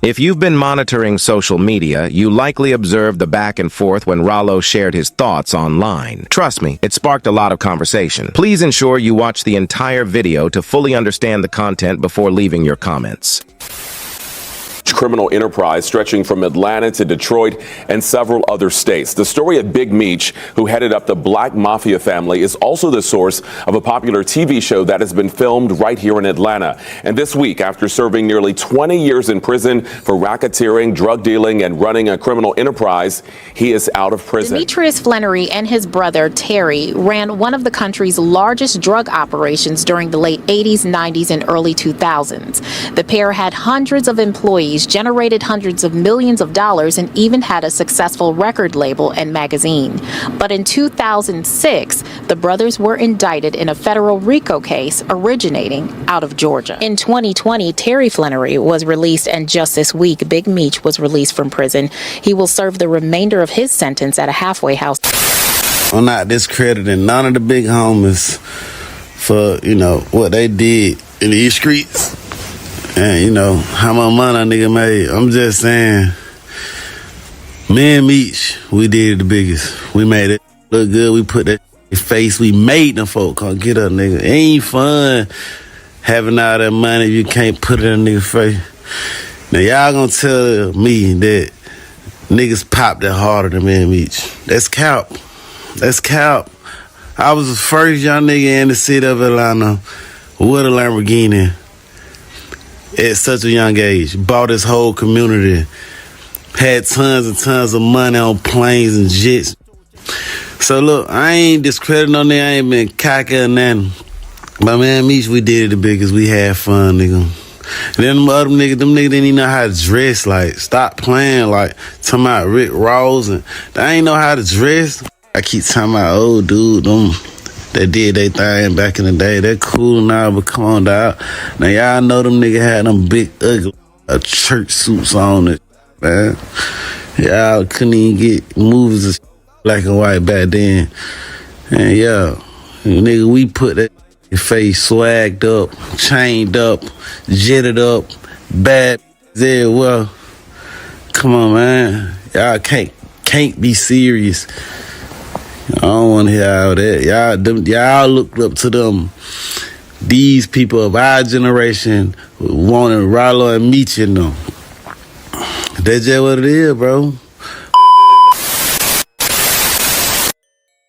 If you've been monitoring social media, you likely observed the back and forth when Rallo shared his thoughts online. Trust me, it sparked a lot of conversation. Please ensure you watch the entire video to fully understand the content before leaving your comments. Criminal enterprise stretching from Atlanta to Detroit and several other states. The story of Big Meech, who headed up the Black Mafia family, is also the source of a popular TV show that has been filmed right here in Atlanta. And this week, after serving nearly 20 years in prison for racketeering, drug dealing, and running a criminal enterprise, he is out of prison. Demetrius Flannery and his brother Terry ran one of the country's largest drug operations during the late 80s, 90s, and early 2000s. The pair had hundreds of employees, generated hundreds of millions of dollars, and even had a successful record label and magazine. But in 2006, the brothers were indicted in a federal RICO case originating out of Georgia. In 2020, Terry Flannery was released, and just this week, Big Meech was released from prison. He will serve the remainder of his sentence at a halfway house. I'm not discrediting none of the big homies for, what they did in these streets. And, how much money a nigga made. I'm just saying, me and Meech, we did the biggest. We made it look good. We put that face. We made them folk come get up, nigga. It ain't fun having all that money if you can't put it in a nigga face. Now, y'all gonna tell me that niggas popped that harder than me and Meech. That's cap. That's cap. I was the first young nigga in the city of Atlanta with a Lamborghini at such a young age. Bought his whole community. Had tons and tons of money on planes and jets. So look, I ain't discrediting on there. I ain't been cocky or nothing. But man, Meech, we did it the biggest. We had fun, nigga. And then them other niggas, them niggas didn't even know how to dress. Like, stop playing. Like, talking about Rick Ross. And they ain't know how to dress. I keep talking about, oh, dude, them that did they thing back in the day. They're cool now, but come on, dog. Now, y'all know them niggas had them big, ugly church suits on it, man. Y'all couldn't even get movies of black and white back then. And, yeah, nigga, we put that face swagged up, chained up, jetted up, bad there. Well, come on, man. Y'all can't be serious. I don't want to hear all that. Y'all looked up to them. These people of our generation wanted Rallo and Meech in them. That's just what it is, bro.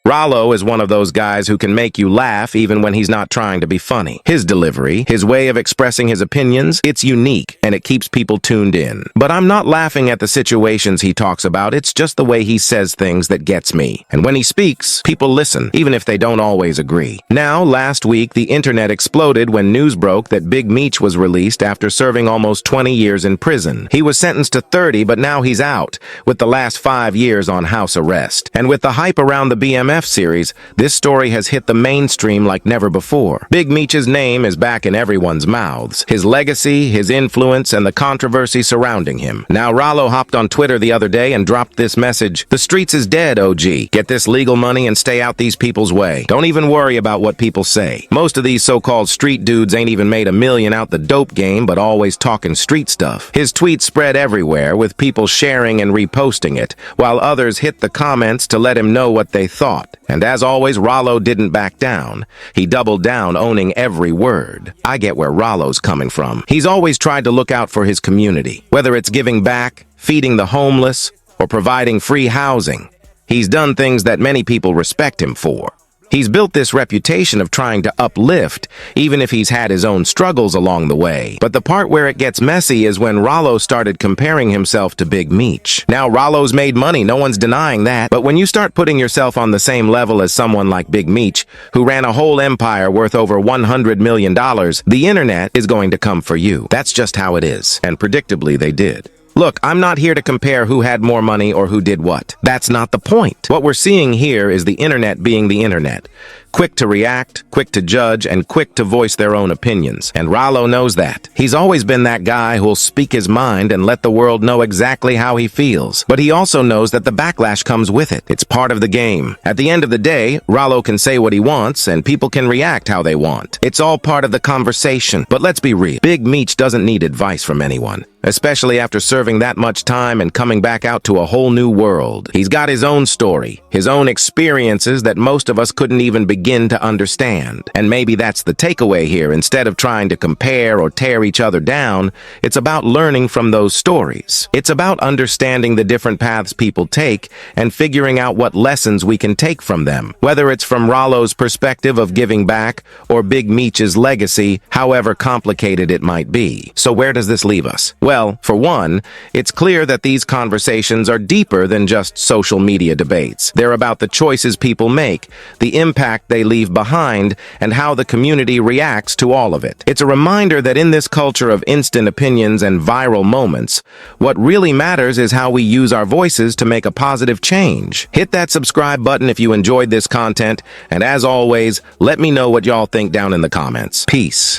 Rallo is one of those guys who can make you laugh even when he's not trying to be funny. His delivery, his way of expressing his opinions, it's unique and it keeps people tuned in. But I'm not laughing at the situations he talks about, it's just the way he says things that gets me. And when he speaks, people listen, even if they don't always agree. Now, last week, the internet exploded when news broke that Big Meech was released after serving almost 20 years in prison. He was sentenced to 30, but now he's out, with the last 5 years on house arrest. And with the hype around the BMF series, this story has hit the mainstream like never before. Big Meech's name is back in everyone's mouths. His legacy, his influence, and the controversy surrounding him. Now, Rallo hopped on Twitter the other day and dropped this message: "The streets is dead, OG. Get this legal money and stay out these people's way. Don't even worry about what people say. Most of these so-called street dudes ain't even made $1 million out the dope game, but always talking street stuff." His tweets spread everywhere, with people sharing and reposting it, while others hit the comments to let him know what they thought. And as always, Rallo didn't back down. He doubled down, owning every word. I get where Rallo's coming from. He's always tried to look out for his community, whether it's giving back, feeding the homeless, or providing free housing. He's done things that many people respect him for. He's built this reputation of trying to uplift, even if he's had his own struggles along the way. But the part where it gets messy is when Rallo started comparing himself to Big Meech. Now, Rallo's made money, no one's denying that, but when you start putting yourself on the same level as someone like Big Meech, who ran a whole empire worth over $100 million, the internet is going to come for you. That's just how it is. And predictably, they did. Look, I'm not here to compare who had more money or who did what. That's not the point. What we're seeing here is the internet being the internet. Quick to react, quick to judge, and quick to voice their own opinions. And Rallo knows that. He's always been that guy who'll speak his mind and let the world know exactly how he feels. But he also knows that the backlash comes with it. It's part of the game. At the end of the day, Rallo can say what he wants, and people can react how they want. It's all part of the conversation. But let's be real. Big Meech doesn't need advice from anyone. especially after serving that much time and coming back out to a whole new world. He's got his own story, his own experiences that most of us couldn't even begin to understand. And maybe that's the takeaway here. Instead of trying to compare or tear each other down, it's about learning from those stories. It's about understanding the different paths people take and figuring out what lessons we can take from them. Whether it's from Rallo's perspective of giving back or Big Meech's legacy, however complicated it might be. So where does this leave us? Well, for one, it's clear that these conversations are deeper than just social media debates. They're about the choices people make, the impact they leave behind, and how the community reacts to all of it. It's a reminder that in this culture of instant opinions and viral moments, what really matters is how we use our voices to make a positive change. Hit that subscribe button if you enjoyed this content, and as always, let me know what y'all think down in the comments. Peace.